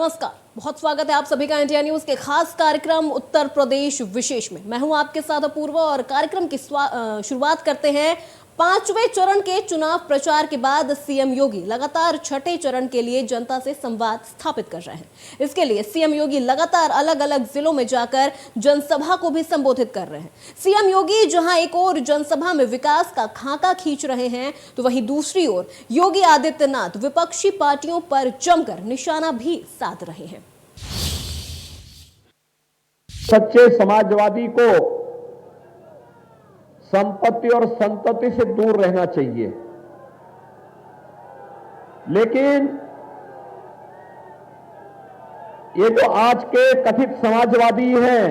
नमस्कार, बहुत स्वागत है आप सभी का इंडिया न्यूज के खास कार्यक्रम उत्तर प्रदेश विशेष में। मैं हूं आपके साथ अपूर्वा और कार्यक्रम की शुरुआत करते हैं। 5वें चरण के चुनाव प्रचार के बाद सीएम योगी लगातार छठे चरण के लिए जनता से संवाद स्थापित कर रहे हैं। इसके लिए सीएम योगी लगातार अलग अलग जिलों में जाकर जनसभा को भी संबोधित कर रहे हैं। सीएम योगी जहां एक ओर जनसभा में विकास का खाका खींच रहे हैं, तो वहीं दूसरी ओर योगी आदित्यनाथ विपक्षी पार्टियों पर जमकर निशाना भी साध रहे हैं। सच्चे समाजवादी को संपत्ति और संतति से दूर रहना चाहिए, लेकिन ये जो आज के कथित समाजवादी हैं,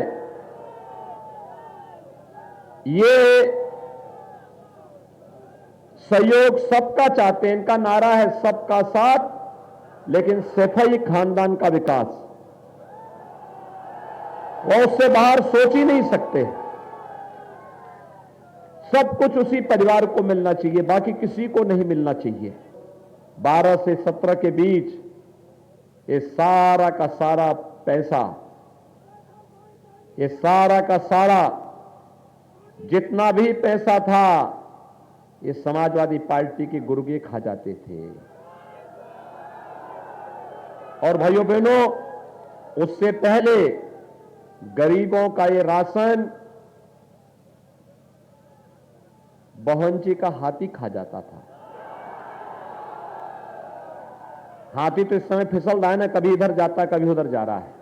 ये सहयोग सबका चाहते हैं। इनका नारा है सबका साथ, लेकिन सैफई खानदान का विकास। वो उससे बाहर सोच ही नहीं सकते। सब कुछ उसी परिवार को मिलना चाहिए, बाकी किसी को नहीं मिलना चाहिए। 12 से 17 के बीच ये सारा का सारा पैसा, ये सारा का सारा जितना भी पैसा था, ये समाजवादी पार्टी के गुर्गे खा जाते थे। और भाइयों बहनों, उससे पहले गरीबों का ये राशन बहन जी का हाथी खा जाता था। हाथी तो इस समय फिसल रहा है ना, कभी इधर जाता है कभी उधर जा रहा है।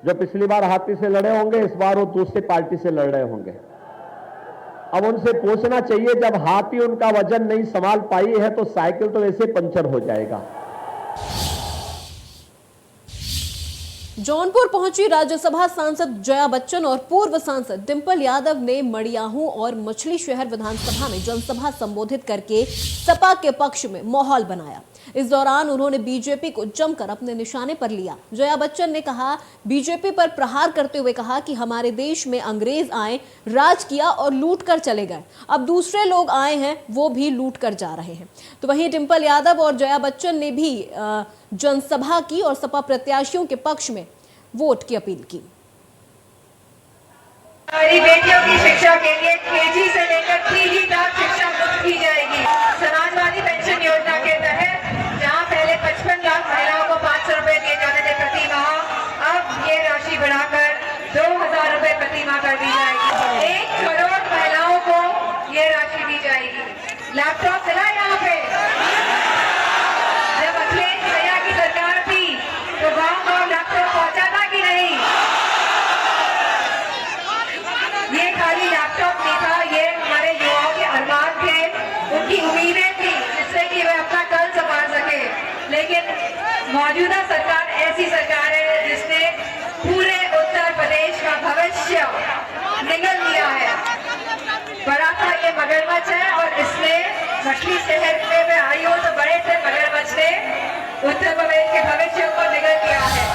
जो पिछली बार हाथी से लड़े होंगे, इस बार वो दूसरी पार्टी से लड़ रहे होंगे। अब उनसे पूछना चाहिए, जब हाथी उनका वजन नहीं संभाल पाई है तो साइकिल तो वैसे पंचर हो जाएगा। जौनपुर पहुंची राज्यसभा सांसद जया बच्चन और पूर्व सांसद डिंपल यादव ने मड़ियाहू और मछली शहर विधानसभा में जनसभा संबोधित करके सपा के पक्ष में माहौल बनाया। इस दौरान उन्होंने बीजेपी को जमकर अपने निशाने पर लिया। जया बच्चन ने कहा, बीजेपी पर प्रहार करते हुए कहा कि हमारे देश में अंग्रेज आए, राज किया और लूट कर चले गए। अब दूसरे लोग आए हैं, वो भी लूट कर जा रहे हैं। तो वहीं डिंपल यादव और जया बच्चन ने भी जनसभा की और सपा प्रत्याशियों के पक्ष में वोट की अपील की। हमारी बेटियों की शिक्षा के लिए केजी से लेकर 3 तक शिक्षा मुफ्त की जाएगी। समाजवादी पेंशन योजना के तहत जहां पहले 55 लाख महिलाओं को 500 रुपए दिए जाते थे प्रति माह, अब ये राशि बढ़ाकर 2000 रुपए प्रति माह कर दी जाएगी। 1 करोड़ महिलाओं को ये राशि दी जाएगी। लैपटॉप मिला यहाँ पे। जब अखिलेश भैया की सरकार थी तो गाँव लैपटॉप पहुंचा था कि नहीं? ये खाली लैपटॉप नहीं था, ये हमारे युवाओं के अरमान थे, उनकी उम्मीदें थी जिससे कि वे अपना कल संभाल सके। लेकिन मौजूदा सरकार ऐसी सरकार है जिसने पूरे उत्तर प्रदेश का भविष्य निगल लिया है। बड़ा था ये मगरमच्छ है और इसने मछली शहर में मैं आई हूं तो बड़े से मगरमच्छ ने उत्तर प्रदेश के भविष्य को निगल लिया है।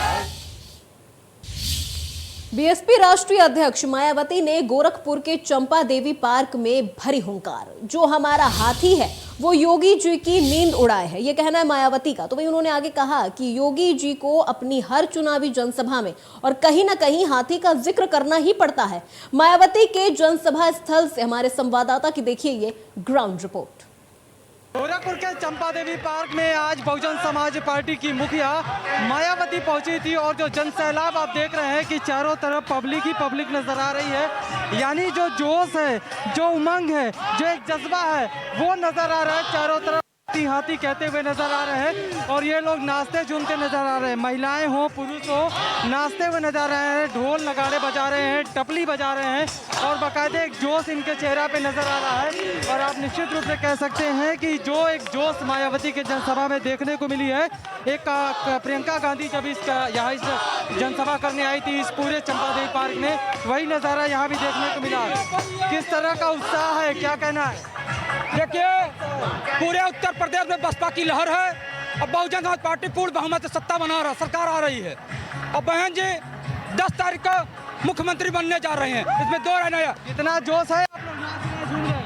बीएसपी राष्ट्रीय अध्यक्ष मायावती ने गोरखपुर के चंपा देवी पार्क में भरी हुंकार। जो हमारा हाथी है वो योगी जी की नींद उड़ाए है, ये कहना है मायावती का। तो वही उन्होंने आगे कहा कि योगी जी को अपनी हर चुनावी जनसभा में और कहीं ना कहीं हाथी का जिक्र करना ही पड़ता है। मायावती के जनसभा स्थल से हमारे संवाददाता की देखिए ये ग्राउंड रिपोर्ट। गोरखपुर के चंपा देवी पार्क में आज बहुजन समाज पार्टी की मुखिया मायावती पहुंची थी और जो जनसैलाब आप देख रहे हैं कि चारों तरफ पब्लिक ही पब्लिक नजर आ रही है। यानी जो जोश है, जो उमंग है, जो एक जज्बा है, वो नजर आ रहा है। चारों तरफ हाथी कहते हुए नजर आ रहे हैं और ये लोग नाचते झूमते नजर आ रहे हैं। महिलाएं हो पुरुष हो नाचते हुए नजर आ रहे हैं, ढोल नगाड़े बजा रहे हैं, टपली बजा रहे हैं और बाकायदे एक जोश इनके चेहरा पे नजर आ रहा है। और आप निश्चित रूप से कह सकते हैं कि जो एक जोश मायावती के जनसभा में देखने को मिली है, एक प्रियंका गांधी जब यहाँ इस जनसभा करने आई थी इस पूरे चंपा देवी पार्क में, वही नज़ारा यहाँ भी देखने को मिला। किस तरह का उत्साह है, क्या कहना है? देखिए, पूरे उत्तर प्रदेश में बसपा की लहर है। अब बहुजन समाज पार्टी पूर्ण बहुमत से सत्ता बना रहा, सरकार आ रही है। अब बहन जी 10 तारीख को मुख्यमंत्री बनने जा रहे हैं, इसमें दो रहना है। इतना जोश है, आप लोग नाच रहे हैं, झूम रहे हैं।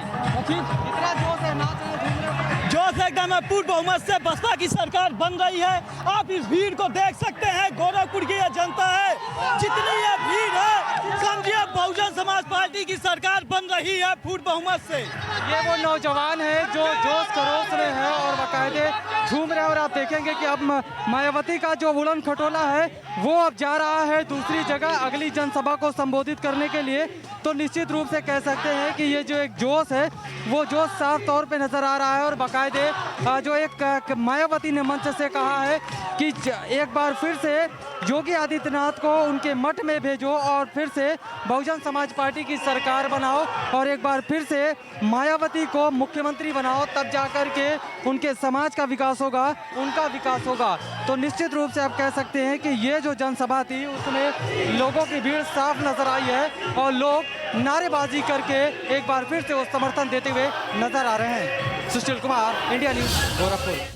इतना जोश है, नाच रहे हैं, झूम रहे हैं। विश्वास है एकदम पूर्ण बहुमत से बसपा की सरकार बन रही है। आप इस भीड़ को देख सकते हैं, गोरखपुर की यह जनता है, जितनी ये भीड़ है समझिए बहुजन समाज पार्टी की सरकार बन रही है पूर्ण बहुमत से। ये वो नौजवान है जो जोश खरोश में है और बाकायदे झूम रहे हैं। और आप देखेंगे कि अब मायावती का जो उड़न खटोला है वो अब जा रहा है दूसरी जगह अगली जनसभा को संबोधित करने के लिए। तो निश्चित रूप से कह सकते हैं कि ये जो एक जोश है वो जोश साफ तौर पे नजर आ रहा है। और बाकायदे जो एक मायावती ने मंच से कहा है कि एक बार फिर से योगी आदित्यनाथ को उनके मठ में भेजो और फिर से बहुजन समाज पार्टी की सरकार बनाओ और एक बार फिर से मायावती को मुख्यमंत्री बनाओ, तब जाकर के उनके समाज का विकास होगा, उनका विकास होगा। तो निश्चित रूप से आप कह सकते हैं कि ये जो जनसभा थी उसमें लोगों की भीड़ साफ नजर आई है और लोग नारेबाजी करके एक बार फिर से वो समर्थन देते हुए नजर आ रहे हैं। Sushil Kumar, India news, Gorakhpur.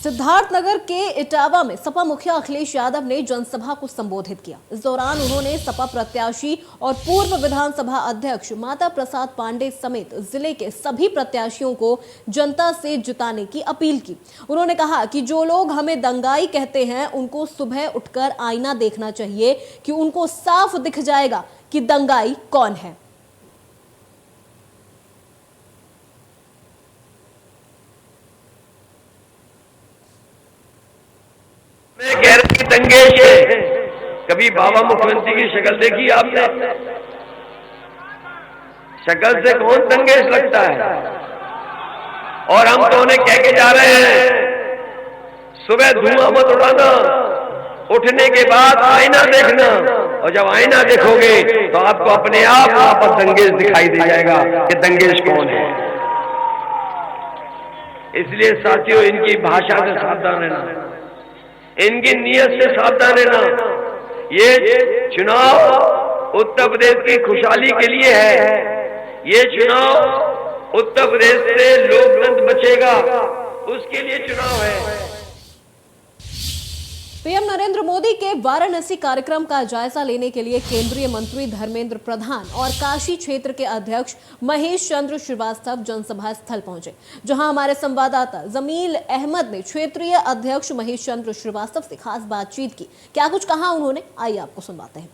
सिद्धार्थनगर के इटावा में सपा मुखिया अखिलेश यादव ने जनसभा को संबोधित किया। इस दौरान उन्होंने सपा प्रत्याशी और पूर्व विधानसभा अध्यक्ष माता प्रसाद पांडे समेत जिले के सभी प्रत्याशियों को जनता से जिताने की अपील की। उन्होंने कहा कि जो लोग हमें दंगाई कहते हैं उनको सुबह उठकर आईना देखना चाहिए कि उनको साफ दिख जाएगा कि दंगाई कौन है। मैं कह रहा कि दंगेश है। कभी बाबा मुख्यमंत्री की शक्ल देखी आपने? शक्ल से कौन दंगेश लगता है? और हम तो उन्हें कह के जा रहे हैं सुबह धुआं मत उड़ाना, उठने के बाद आईना देखना, और जब आईना देखोगे तो आपको अपने आप वहां पर दंगेश दिखाई दे जाएगा कि दंगेश कौन है। इसलिए साथियों, इनकी भाषा से सावधान रहना, इनकी नीयत से सावधान रहना। ये चुनाव उत्तर प्रदेश की खुशहाली के लिए है। ये चुनाव उत्तर प्रदेश से लोकतंत्र बचेगा, उसके लिए चुनाव है। पीएम नरेंद्र मोदी के वाराणसी कार्यक्रम का जायजा लेने के लिए केंद्रीय मंत्री धर्मेंद्र प्रधान और काशी क्षेत्र के अध्यक्ष महेश चंद्र श्रीवास्तव जनसभा स्थल पहुंचे, जहां हमारे संवाददाता जमील अहमद ने क्षेत्रीय अध्यक्ष महेश चंद्र श्रीवास्तव से खास बातचीत की। क्या कुछ कहा उन्होंने, आइए आपको सुनवाते हैं।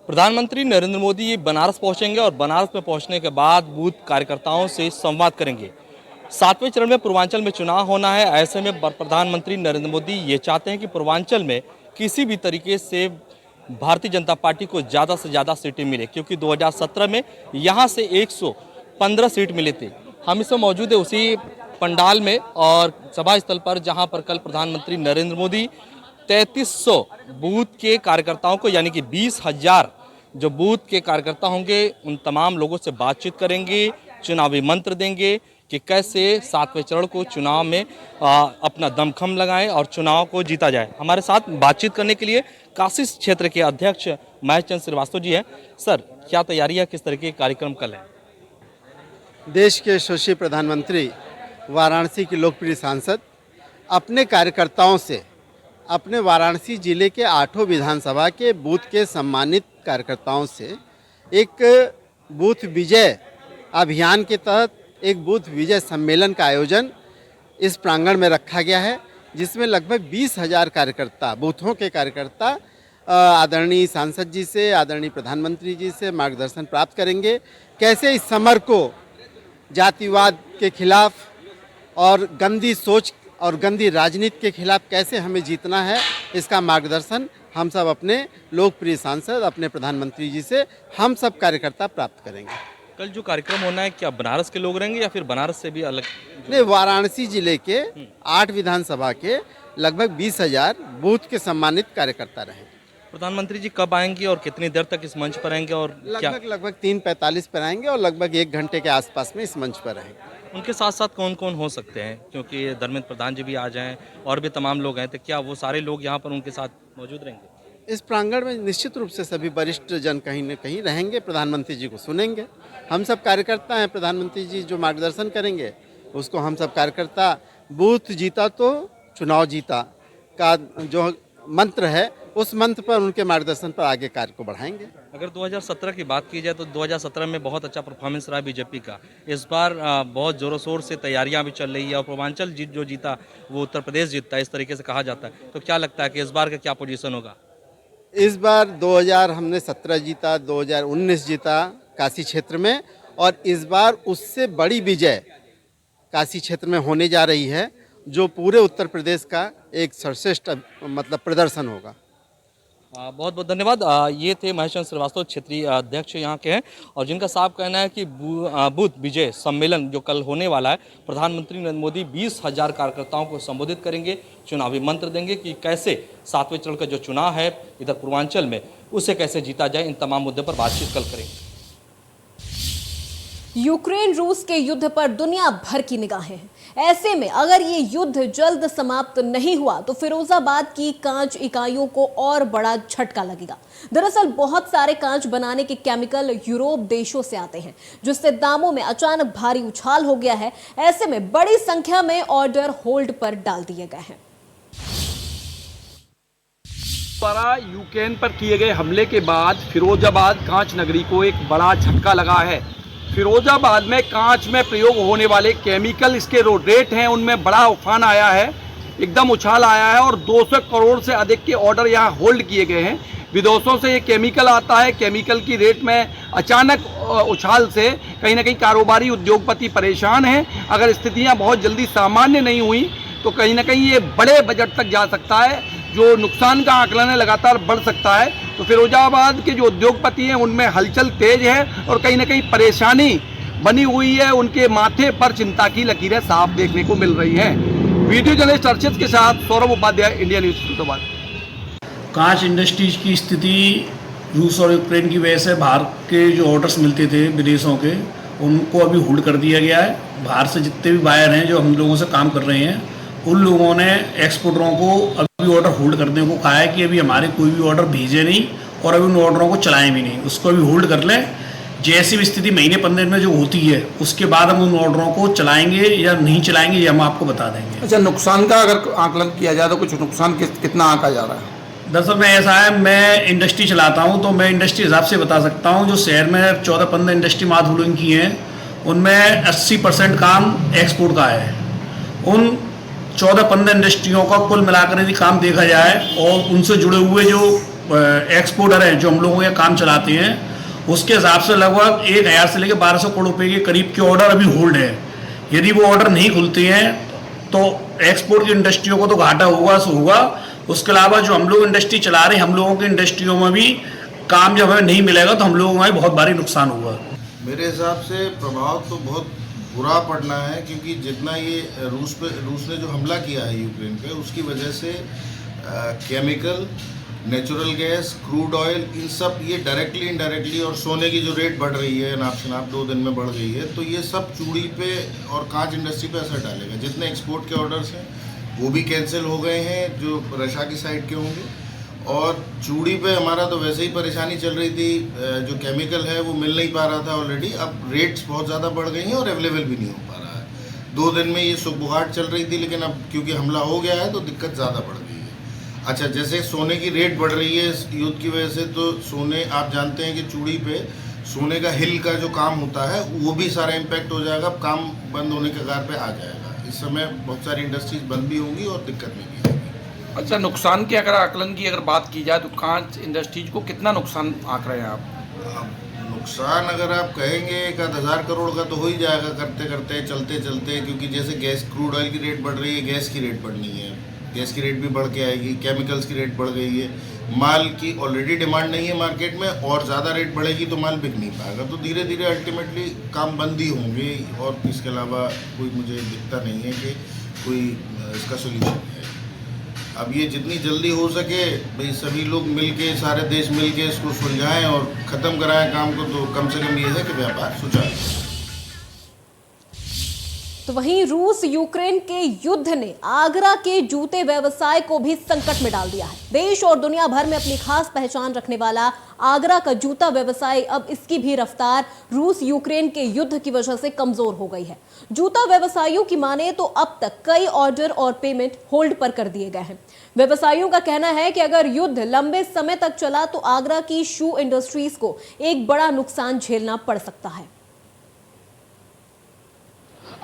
प्रधानमंत्री नरेंद्र मोदी बनारस पहुंचेंगे और बनारस में पहुंचने के बाद बूथ कार्यकर्ताओं से संवाद करेंगे। 7वें चरण में पूर्वांचल में चुनाव होना है। ऐसे में प्रधानमंत्री नरेंद्र मोदी ये चाहते हैं कि पूर्वांचल में किसी भी तरीके से भारतीय जनता पार्टी को ज़्यादा से ज़्यादा सीटें मिले, क्योंकि 2017 में यहाँ से 115 सीट मिले थे। हम इस समय मौजूद है उसी पंडाल में और सभा स्थल पर, जहाँ पर कल प्रधानमंत्री नरेंद्र मोदी 3300 बूथ के कार्यकर्ताओं को, यानी कि 20,000 जो बूथ के कार्यकर्ता होंगे, उन तमाम लोगों से बातचीत करेंगे, चुनावी मंत्र देंगे कि कैसे 7वें चरण को चुनाव में अपना दमखम लगाएं और चुनाव को जीता जाए। हमारे साथ बातचीत करने के लिए काशी क्षेत्र के अध्यक्ष महेश चंद्र श्रीवास्तव जी हैं। सर, क्या तैयारी है, किस तरह के कार्यक्रम कल है? देश के यशस्वी प्रधानमंत्री, वाराणसी के लोकप्रिय सांसद अपने कार्यकर्ताओं से, अपने वाराणसी जिले के 8 विधानसभा के बूथ के सम्मानित कार्यकर्ताओं से एक बूथ विजय अभियान के तहत एक बूथ विजय सम्मेलन का आयोजन इस प्रांगण में रखा गया है, जिसमें लगभग 20,000 कार्यकर्ता, बूथों के कार्यकर्ता आदरणीय सांसद जी से, आदरणीय प्रधानमंत्री जी से मार्गदर्शन प्राप्त करेंगे। कैसे इस समर को जातिवाद के खिलाफ और गंदी सोच और गंदी राजनीति के खिलाफ कैसे हमें जीतना है, इसका मार्गदर्शन हम सब अपने लोकप्रिय सांसद, अपने प्रधानमंत्री जी से हम सब कार्यकर्ता प्राप्त करेंगे। कल जो कार्यक्रम होना है, क्या बनारस के लोग रहेंगे या फिर बनारस से भी अलग? नहीं, वाराणसी जिले के 8 विधानसभा के लगभग 20,000 बूथ के सम्मानित कार्यकर्ता रहेंगे। प्रधानमंत्री जी कब आएंगे और कितनी देर तक इस मंच पर रहेंगे? और लगभग 3:45 पर आएंगे और लगभग 1 घंटे के आसपास में इस मंच पर रहेंगे। उनके साथ साथ कौन कौन हो सकते हैं, क्योंकि धर्मेंद्र प्रधान जी भी आ जाएं और भी तमाम लोग हैं, तो क्या वो सारे लोग यहाँ पर उनके साथ मौजूद रहेंगे? इस प्रांगण में निश्चित रूप से सभी वरिष्ठ जन कहीं न कहीं रहेंगे, प्रधानमंत्री जी को सुनेंगे। हम सब कार्यकर्ता हैं, प्रधानमंत्री जी जो मार्गदर्शन करेंगे उसको हम सब कार्यकर्ता, बूथ जीता तो चुनाव जीता का जो मंत्र है, उस मंत्र पर, उनके मार्गदर्शन पर आगे कार्य को बढ़ाएंगे। अगर 2017 की बात की जाए तो 2017 में बहुत अच्छा परफॉर्मेंस रहा बीजेपी का। इस बार बहुत ज़ोरों शोर से तैयारियां भी चल रही है और पूर्वांचल जो जीता वो उत्तर प्रदेश जीतता है, इस तरीके से कहा जाता है। तो क्या लगता है कि इस बार का क्या पोजीशन होगा? इस बार 2017 जीता, 2019 जीता काशी क्षेत्र में, और इस बार उससे बड़ी विजय काशी क्षेत्र में होने जा रही है, जो पूरे उत्तर प्रदेश का एक सर्वश्रेष्ठ मतलब प्रदर्शन होगा। बहुत बहुत धन्यवाद। ये थे महेश चंद्र श्रीवास्तव, क्षेत्रीय अध्यक्ष यहाँ के हैं, और जिनका साफ कहना है कि बूथ विजय सम्मेलन जो कल होने वाला है, प्रधानमंत्री नरेंद्र मोदी 20,000 कार्यकर्ताओं को संबोधित करेंगे, चुनावी मंत्र देंगे कि कैसे 7वें चरण का जो चुनाव है इधर पूर्वांचल में, उसे कैसे जीता जाए। इन तमाम मुद्दों पर बातचीत कल करेंगे। यूक्रेन रूस के युद्ध पर दुनिया भर की निगाहें हैं। ऐसे में अगर ये युद्ध जल्द समाप्त नहीं हुआ तो फिरोजाबाद की कांच इकाइयों को और बड़ा झटका लगेगा। दरअसल बहुत सारे कांच बनाने के केमिकल यूरोप देशों से आते हैं, जिससे दामों में अचानक भारी उछाल हो गया है। ऐसे में बड़ी संख्या में ऑर्डर होल्ड पर डाल दिए गए हैं। द्वारा यूक्रेन पर किए गए हमले के बाद फिरोजाबाद कांच नगरी को एक बड़ा झटका लगा है। फिरोजाबाद में कांच में प्रयोग होने वाले केमिकल, इसके जो रेट हैं उनमें बड़ा उफान आया है, एकदम उछाल आया है, और 200 करोड़ से अधिक के ऑर्डर यहाँ होल्ड किए गए हैं। विदेशों से ये केमिकल आता है, केमिकल की रेट में अचानक उछाल से कहीं ना कहीं कारोबारी उद्योगपति परेशान हैं। अगर स्थितियाँ बहुत जल्दी सामान्य नहीं हुई तो कहीं ना कहीं ये बड़े बजट तक जा सकता है, जो नुकसान का आकलन है लगातार बढ़ सकता है। तो फिरोजाबाद के जो उद्योगपति हैं उनमें हलचल तेज है और कहीं ना कहीं परेशानी बनी हुई है, उनके माथे पर चिंता की लकीरें साफ देखने को मिल रही हैं। वीडियो जर्नलिस्ट अर्चित के साथ सौरभ उपाध्याय, इंडिया न्यूज फिरोजाबाद। कांच इंडस्ट्रीज की स्थिति रूस और यूक्रेन की वजह से बाहर के जो ऑर्डर्स मिलते थे विदेशों के, उनको अभी होल्ड कर दिया गया है। बाहर से जितने भी बायर हैं जो हम लोगों से काम कर रहे हैं, उन लोगों ने एक्सपोर्टरों को अभी ऑर्डर होल्ड करने को कहा है कि अभी हमारे कोई भी ऑर्डर भेजे नहीं और अभी उन ऑर्डरों को चलाएं भी नहीं, उसको अभी होल्ड कर लें। जैसी भी स्थिति महीने 15 दिन में जो होती है उसके बाद हम उन ऑर्डरों को चलाएंगे या नहीं चलाएंगे ये हम आपको बता देंगे। अच्छा, नुकसान का अगर आकलन किया जाए तो कुछ नुकसान कितना आंका जा रहा है? दरअसल मैं ऐसा है, मैं इंडस्ट्री चलाता हूँ तो मैं इंडस्ट्री हिसाब से बता सकता हूँ। जो शहर में 14-15 इंडस्ट्री माउथ होल्डिंग की हैं उनमें 80% काम एक्सपोर्ट का है। उन 14-15 इंडस्ट्रियों का कुल मिलाकर यदि काम देखा जाए और उनसे जुड़े हुए जो एक्सपोर्टर हैं जो हम लोगों के काम चलाते हैं, उसके हिसाब से लगभग 1000 से लेकर 1200 करोड़ रुपए के करीब के ऑर्डर अभी होल्ड है। यदि वो ऑर्डर नहीं खुलते हैं तो एक्सपोर्ट की इंडस्ट्रियों को तो घाटा होगा सो होगा। उसके अलावा जो हम लोग इंडस्ट्री चला रहे हैं, हम लोगों की इंडस्ट्रियों में भी काम जब हमें नहीं मिलेगा तो हम लोगों में बहुत भारी नुकसान होगा। मेरे हिसाब से प्रभाव तो बहुत बुरा पड़ना है, क्योंकि जितना ये रूस ने जो हमला किया है यूक्रेन पे, उसकी वजह से chemical, natural gas, crude oil, इन सब ये डायरेक्टली इनडायरेक्टली, और सोने की जो रेट बढ़ रही है नाप से नाप 2 दिन में बढ़ गई है, तो ये सब चूड़ी पे और कांच इंडस्ट्री पे असर डालेगा। जितने एक्सपोर्ट के ऑर्डर्स हैं वो भी कैंसिल हो गए हैं जो रशिया की साइड के होंगे, और चूड़ी पे हमारा तो वैसे ही परेशानी चल रही थी, जो केमिकल है वो मिल नहीं पा रहा था ऑलरेडी, अब रेट्स बहुत ज़्यादा बढ़ गई हैं और अवेलेबल भी नहीं हो पा रहा है। 2 दिन में ये सुबुहाट चल रही थी, लेकिन अब क्योंकि हमला हो गया है तो दिक्कत ज़्यादा बढ़ गई है। अच्छा, जैसे सोने की रेट बढ़ रही है इस युद्ध की वजह से, तो सोने, आप जानते हैं कि चूड़ी पे सोने का हिल का जो काम होता है वो भी सारा इम्पैक्ट हो जाएगा, काम बंद होने के कगार पे आ जाएगा। इस समय बहुत सारी इंडस्ट्रीज बंद भी होंगी और दिक्कत में भी होगी। अच्छा, नुकसान के अगर आकलन की अगर बात की जाए तो कांच इंडस्ट्रीज को कितना नुकसान आंक रहे हैं आप? नुकसान अगर आप कहेंगे 1000 करोड़ का तो हो ही जाएगा करते करते चलते चलते, क्योंकि जैसे गैस, क्रूड ऑयल की रेट बढ़ रही है, गैस की रेट बढ़नी है, गैस की रेट भी बढ़ के आएगी, केमिकल्स की रेट बढ़ गई है, माल की ऑलरेडी डिमांड नहीं है मार्केट में, और ज़्यादा रेट बढ़ेगी तो माल बिक नहीं पाएगा, तो धीरे धीरे अल्टीमेटली काम बंद ही होंगे, और इसके अलावा कोई मुझे दिखता नहीं है कि कोई इसका सोल्यूशन है। अब ये जितनी जल्दी हो सके भाई सभी लोग मिलके, सारे देश मिलके इसको सुलझाएं और ख़त्म कराएं काम को, तो कम से कम ये है कि व्यापार सुचारू। तो वहीं रूस यूक्रेन के युद्ध ने आगरा के जूते व्यवसाय को भी संकट में डाल दिया है। देश और दुनिया भर में अपनी खास पहचान रखने वाला आगरा का जूता व्यवसाय अब इसकी भी रफ्तार रूस यूक्रेन के युद्ध की वजह से कमजोर हो गई है। जूता व्यवसायियों की माने तो अब तक कई ऑर्डर और पेमेंट होल्ड पर कर दिए गए हैं। व्यवसायियों का कहना है कि अगर युद्ध लंबे समय तक चला तो आगरा की शू इंडस्ट्रीज को एक बड़ा नुकसान झेलना पड़ सकता है।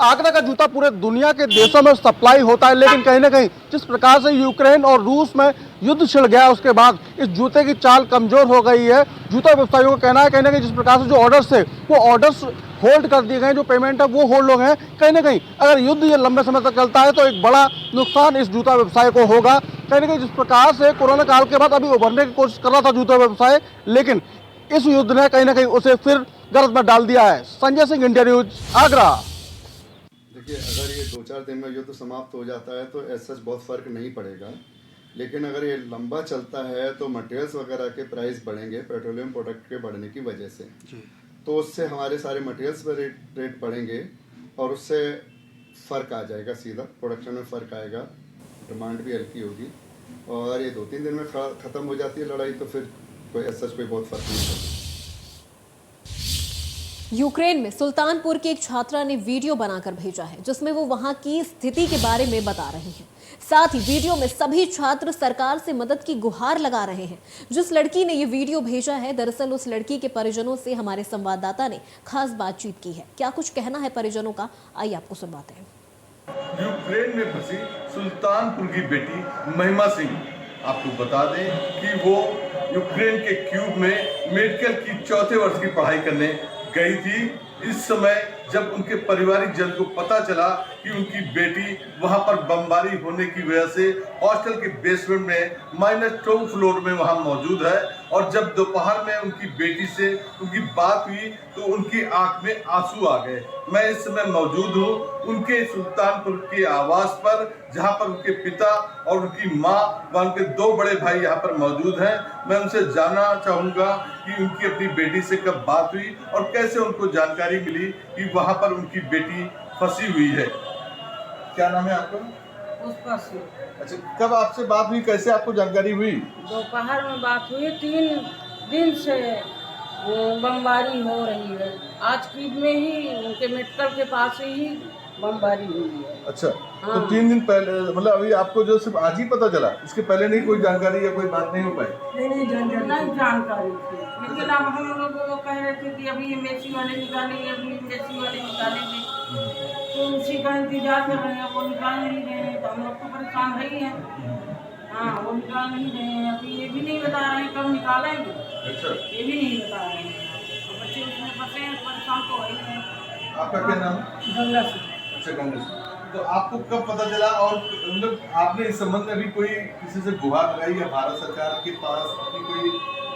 आगरा का जूता पूरे दुनिया के देशों में सप्लाई होता है, लेकिन कहीं ना कहीं जिस प्रकार से यूक्रेन और रूस में युद्ध छिड़ गया उसके बाद इस जूते की चाल कमजोर हो गई है। जूता व्यवसायियों का कहना है कहीं ना कहीं जिस प्रकार से जो ऑर्डर्स थे वो ऑर्डर्स होल्ड कर दिए गए, जो पेमेंट है वो होल्ड हो गए हैं। कहीं ना कहीं अगर युद्ध ये लंबे समय तक चलता है तो एक बड़ा नुकसान इस जूता व्यवसाय को होगा। कहीं ना कहीं जिस प्रकार से कोरोना काल के बाद अभी उभरने की कोशिश कर रहा था जूता व्यवसाय, लेकिन इस युद्ध ने कहीं ना कहीं उसे फिर गर्द में डाल दिया है। Sanjay Singh, India news, Agra. देखिए, अगर ये 2-4 दिन में युद्ध समाप्त हो जाता है तो ऐसा बहुत फ़र्क नहीं पड़ेगा, लेकिन अगर ये लंबा चलता है तो मटेरियल्स वगैरह के प्राइस बढ़ेंगे पेट्रोलियम प्रोडक्ट के बढ़ने की वजह से। तो उससे हमारे सारे मटेरियल्स पर रेट बढ़ेंगे और उससे फ़र्क आ जाएगा, सीधा प्रोडक्शन में फ़र्क आएगा, डिमांड भी हल्की होगी। और ये 2-3 दिन में ख़त्म हो जाती है लड़ाई तो फिर कोई ऐसा कोई बहुत फ़र्क नहीं पड़ता। यूक्रेन में सुल्तानपुर की एक छात्रा ने वीडियो बनाकर भेजा है जिसमें वो वहां की स्थिति के बारे में बता रही हैं। साथ ही वीडियो में सभी छात्र सरकार से मदद की गुहार लगा रहे हैं। जिस लड़की ने ये वीडियो भेजा है, दरअसल उस लड़की के परिजनों से हमारे संवाददाता ने खास बातचीत की है। क्या कुछ कहना है परिजनों का, आइए आपको सुनवाते हैं। यूक्रेन में फंसी सुल्तानपुर की बेटी महिमा सिंह, आपको बता दें कि वो यूक्रेन के क्यूब में मेडिकल की 4थे वर्ष की पढ़ाई करने गई थी। इस समय जब उनके पारिवारिक जन को पता चला कि उनकी बेटी वहां पर बमबारी होने की वजह से हॉस्टल के बेसमेंट में -2 फ्लोर में वहां मौजूद है, और जब दोपहर में उनकी बेटी से उनकी बात हुई तो उनकी आंख में आंसू आ गए। मैं इस समय मौजूद हूं उनके सुल्तानपुर के आवास पर, जहां पर उनके पिता और उनकी माँ व उनके 2 बड़े भाई यहाँ पर मौजूद हैं। मैं उनसे जानना चाहूँगा कि उनकी अपनी बेटी से कब बात हुई और कैसे उनको जानकारी मिली कि वहाँ पर उनकी बेटी फंसी हुई है। क्या नाम है आपका? पुष्पा सिंह। अच्छा, कब आपसे बात हुई, कैसे आपको जानकारी हुई? दोपहर में बात हुई, 3 दिन से बमबारी हो रही है। आज क्यूब में ही उनके मेडिकल के पास ही बमबारी हुई है। अच्छा, हाँ। तो 3 दिन पहले, मतलब अभी आपको जो सिर्फ आज ही पता चला, इसके पहले नहीं कोई जानकारी या कोई बात नहीं हो पाई? नहीं जानकारी थी, लेकिन अब हम लोग वो कह रहे थे कि अभी एमएससी वाले निकालेंगे, अभी एमएससी वाले निकालेंगे, तो उसी का इंतजार कर रहे हैं। वो निकाल नहीं रहे हैं तो हम लोग तो परेशान है ही हैं। हाँ, वो निकाल नहीं रहे हैं, अभी ये भी नहीं बता रहे हैं कब निकालेंगे। अच्छा, ये भी नहीं बता रहे हैं, तो बच्चे उसमें फंसे हैं, परेशान तो है ही हैं। आपका क्या नाम है? गंगा सिंह। अच्छा, गंगा सिंह। तो आपको कब पता चला, और मतलब आपने इस संबंध में भी कोई किसी से गुहार लगाई या भारत सरकार के पास अपनी कोई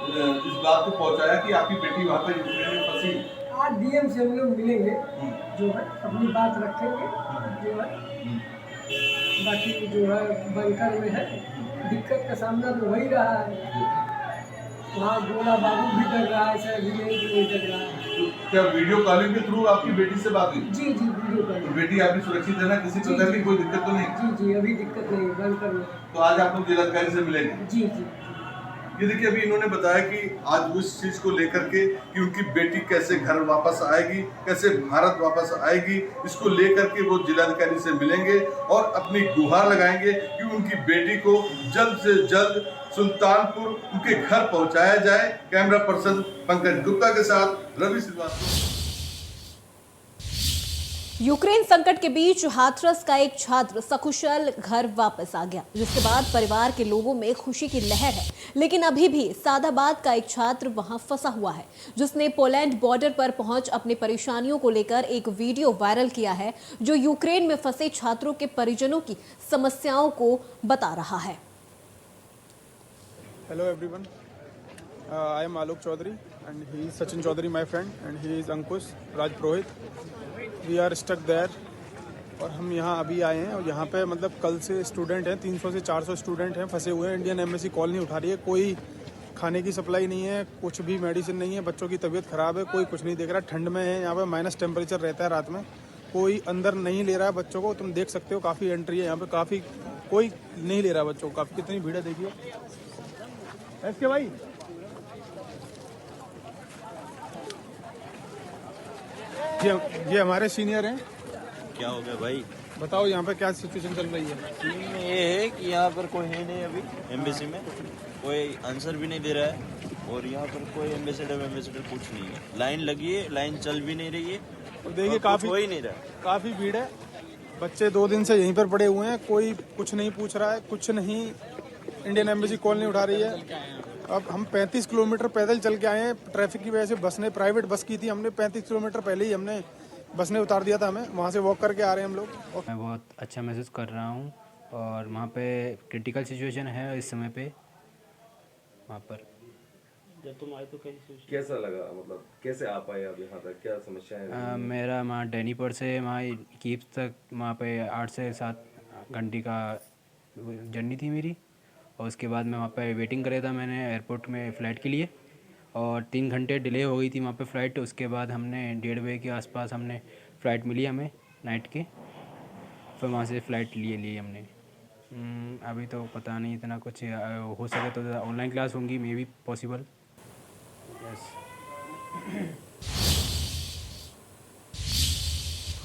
इस बात को पहुंचाया कि आपकी बेटी वहाँ पर यूक्रेन में फंसी? आज डीएम से हम लोग मिलेंगे, जो है अपनी बात रखेंगे, जो है बाकी जो है बंकर में है, दिक्कत का सामना तो हो ही रहा है। वहाँ गोला बाबू भी डर रहा है, सर भी नहीं डर रहा है। तो क्या वीडियो कॉलिंग के थ्रू आपकी बेटी से बात हुई? जी वीडियो कॉलिंग। तो बेटी आपकी सुरक्षित है ना, किसी प्रकार की कोई दिक्कत तो नहीं? जी अभी दिक्कत नहीं, बंकर में। तो आज आप लोग जिलाधिकारी से मिलेंगे? जी। ये देखिए, अभी इन्होंने बताया कि आज वो इस चीज़ को लेकर के कि उनकी बेटी कैसे घर वापस आएगी, कैसे भारत वापस आएगी, इसको लेकर के वो जिलाधिकारी से मिलेंगे और अपनी गुहार लगाएंगे कि उनकी बेटी को जल्द से जल्द सुल्तानपुर उनके घर पहुंचाया जाए। कैमरा पर्सन पंकज गुप्ता के साथ रवि श्रीवास्तव। यूक्रेन संकट के बीच हाथरस का एक छात्र सकुशल घर वापस आ गया, जिसके बाद परिवार के लोगों में खुशी की लहर है। लेकिन अभी भी सादाबाद का एक छात्र वहां फंसा हुआ है, जिसने पोलैंड बॉर्डर पर पहुंच अपनी परेशानियों को लेकर एक वीडियो वायरल किया है, जो यूक्रेन में फंसे छात्रों के परिजनों की समस्याओं को बता रहा है। Hello everyone, I am Alok Chaudhary and he is Sachin Chaudhary, my friend, and he is Ankush Raj Purohit. We are stuck there और हम यहाँ अभी आए हैं और यहाँ पे मतलब कल से स्टूडेंट हैं, 300 से 400 स्टूडेंट हैं फंसे हुए हैं। इंडियन एम्बेसी कॉल नहीं उठा रही है, कोई खाने की सप्लाई नहीं है, कुछ भी मेडिसिन नहीं है, बच्चों की तबीयत ख़राब है, कोई कुछ नहीं देख रहा। ठंड में है, यहाँ पे माइनस टेम्परेचर रहता है रात में, कोई अंदर नहीं ले रहा है बच्चों को। तुम देख सकते हो काफ़ी एंट्री है यहाँ पे, काफ़ी कोई नहीं ले रहा है बच्चों को। काफ़ी कितनी भीड़ है देखिए। ऐसे भाई ये हमारे सीनियर हैं। क्या हो गया भाई? बताओ यहाँ पे क्या सिचुएशन चल रही है? चीन में ये है कि यहाँ पर कोई है नहीं अभी, एम्बेसी में कोई आंसर भी नहीं दे रहा है और यहाँ पर कोई एम्बेसडर कुछ नहीं है। लाइन लगी है, लाइन चल भी नहीं रही है और देखिए काफ़ी हो ही नहीं रहा। काफ़ी भीड़ है। बच्चे 2 दिन से यहीं पर पड़े हुए हैं, कोई कुछ नहीं पूछ रहा है, कुछ नहीं। इंडियन एम्बेसी कॉल नहीं उठा रही है। अब हम 35 किलोमीटर पैदल चल के आए हैं। ट्रैफिक की वजह से बस ने, प्राइवेट बस की थी, हमने 35 किलोमीटर पहले ही हमने बस ने उतार दिया था हमें। वहाँ से वॉक करके आ रहे हैं हम लोग। मैं बहुत अच्छा महसूस कर रहा हूँ और वहाँ पे क्रिटिकल सिचुएशन है इस समय पे वहाँ पर। जब तुम आए तो कैसा लगा, मतलब कैसे आ पाए अब यहाँ तक, क्या समस्या है? मेरा वहाँ डैनीपुर से वहाँ कीप्स तक वहाँ पे 8 से 7 घंटे का जर्नी थी मेरी और उसके बाद मैं वहाँ पे वेटिंग कर रहा था मैंने एयरपोर्ट में फ़्लाइट के लिए और 3 घंटे डिले हो गई थी वहाँ पे फ़्लाइट। उसके बाद हमने 1:30 बजे के आसपास हमने फ़्लाइट मिली हमें नाइट के, फिर वहाँ से फ़्लाइट लिए हमने। अभी तो पता नहीं इतना कुछ हो सके तो ऑनलाइन क्लास होंगी may be possible.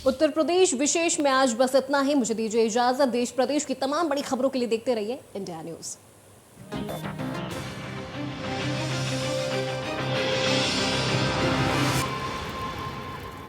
Uttar Pradesh विशेष में आज बस इतना ही। मुझे दीजिए इजाजत। देश प्रदेश की तमाम बड़ी खबरों के लिए देखते रहिए इंडिया न्यूज़।